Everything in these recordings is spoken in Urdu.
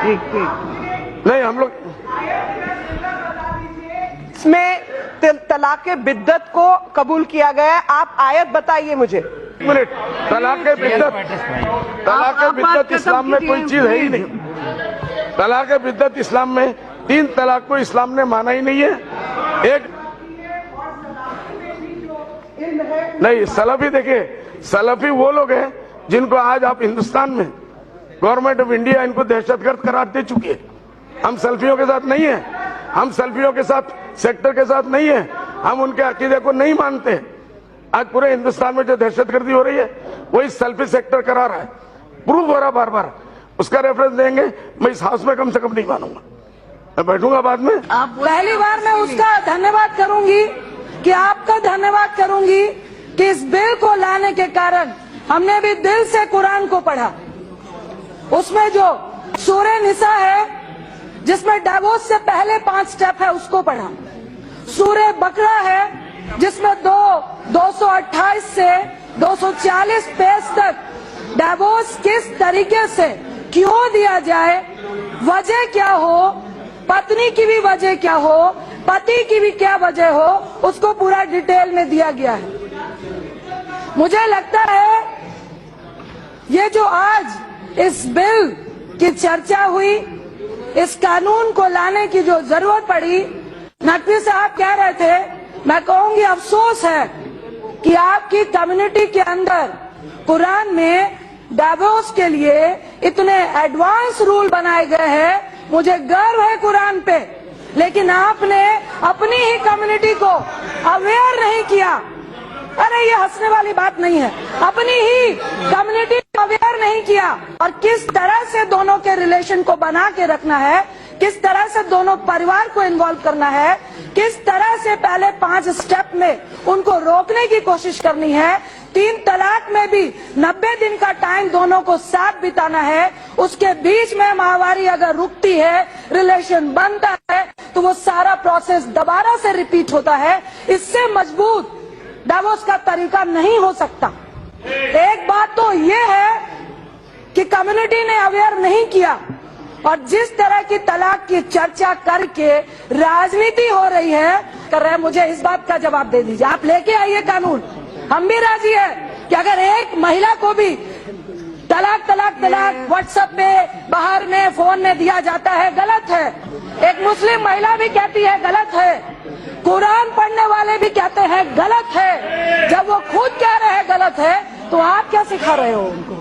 نہیں ہم لوگ اس میں طلاق بدعت کو قبول کیا گیا ہے، آپ آیت بتائیے مجھے۔ منٹ، طلاق بدعت اسلام میں کوئی چیز ہے ہی نہیں۔ طلاق بدعت اسلام میں 3 طلاق کو اسلام نے مانا ہی نہیں ہے۔ ایک نہیں، سلفی دیکھیں، سلفی وہ لوگ ہیں جن کو آج آپ ہندوستان میں گورنمنٹ آف انڈیا ان کو دہشت گرد قرار دے چکی ہے۔ ہم سلفیوں کے ساتھ نہیں ہیں، ہم سلفیوں کے ساتھ سیکٹر کے ساتھ نہیں ہیں، ہم ان کے عقیدے کو نہیں مانتے۔ آج پورے ہندوستان میں جو دہشت گردی ہو رہی ہے وہی سلفی سیکٹر کرا رہا ہے، پروف ہو رہا بار بار۔ اس کا ریفرنس دیں گے، میں اس ہاؤس میں کم سے کم نہیں مانوں گا، میں بیٹھوں گا بعد میں۔ پہلی بار میں اس کا دھنیواد کروں گی کہ آپ کا دھنیواد کروں گی کہ اس بل کو لانے کے کارن ہم نے بھی دل سے قرآن کو پڑھا۔ اس میں جو سورہ نساء ہے جس میں ڈائیورس سے پہلے 5 سٹیپ ہے اس کو پڑھا، سورہ بقرہ ہے جس میں 228 سے 240 پیج تک ڈائیورس کس طریقے سے کیوں دیا جائے، وجہ کیا ہو، پتنی کی بھی وجہ کیا ہو، پتی کی بھی کیا وجہ ہو، اس کو پورا ڈیٹیل میں دیا گیا ہے۔ مجھے لگتا ہے یہ جو آج اس بل کی چرچا ہوئی، اس قانون کو لانے کی جو ضرورت پڑی، نقوی صاحب کہہ رہے تھے، میں کہوں گی افسوس ہے کہ آپ کی کمیونٹی کے اندر قرآن میں ڈائیورس کے لیے اتنے ایڈوانس رول بنائے گئے ہیں۔ مجھے گرو ہے قرآن پہ، لیکن آپ نے اپنی ہی کمیونٹی کو اویئر نہیں کیا۔ ارے یہ ہنسنے والی بات نہیں ہے، اپنی ہی کمیونٹی کو اویئر نہیں کیا، اور کس طرح سے دونوں کے ریلیشن کو بنا کے رکھنا ہے، کس طرح سے دونوں پریوار کو انوالو کرنا ہے، کس طرح سے پہلے 5 سٹیپ میں ان کو روکنے کی کوشش کرنی ہے۔ 3 طلاق میں بھی 90 دن کا ٹائم دونوں کو ساتھ بتانا ہے، اس کے بیچ میں ماہواری اگر رکتی ہے، ریلیشن بنتا ہے، تو وہ سارا پروسیس دوبارہ سے ریپیٹ ہوتا ہے۔ اس سے مضبوط ڈائیورس کا طریقہ نہیں ہو سکتا۔ ایک بات تو یہ ہے کہ کمیونٹی نے اویئر نہیں کیا، اور جس طرح کی طلاق کی چرچا کر کے راجنیتی ہو رہی ہے، مجھے اس بات کا جواب دے دیجیے۔ آپ لے کے آئیے قانون، ہم بھی راضی ہے کہ اگر ایک مہیلا کو بھی طلاق طلاق طلاق واٹس ایپ پہ، باہر میں، فون میں دیا جاتا ہے، غلط ہے۔ ایک مسلم مہیلا بھی کہتی ہے غلط ہے، قرآن پڑھنے والے بھی کہتے ہیں غلط ہے۔ جب وہ خود کہہ رہے ہیں غلط ہے تو آپ کیا سکھا رہے ہو ان کو؟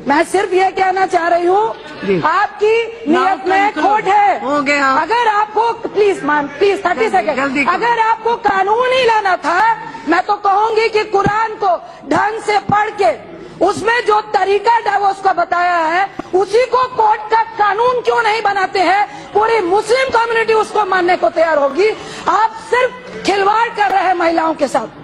میں صرف یہ کہنا چاہ رہی ہوں، آپ کی نیت میں کھوٹ ہے۔ اگر آپ کو پلیز 30 سیکنڈ، اگر آپ کو قانون ہی لانا تھا، میں تو کہوں گی کہ قرآن کو ڈھنگ سے پڑھ کے اس میں جو طریقہ ڈائیورس کا بتایا ہے اسی کو کورٹ کا قانون کیوں نہیں بناتے ہیں؟ پوری مسلم کمیونٹی اس کو ماننے کو تیار ہوگی۔ آپ صرف کھلواڑ کر رہے ہیں مہیلاؤں کے ساتھ۔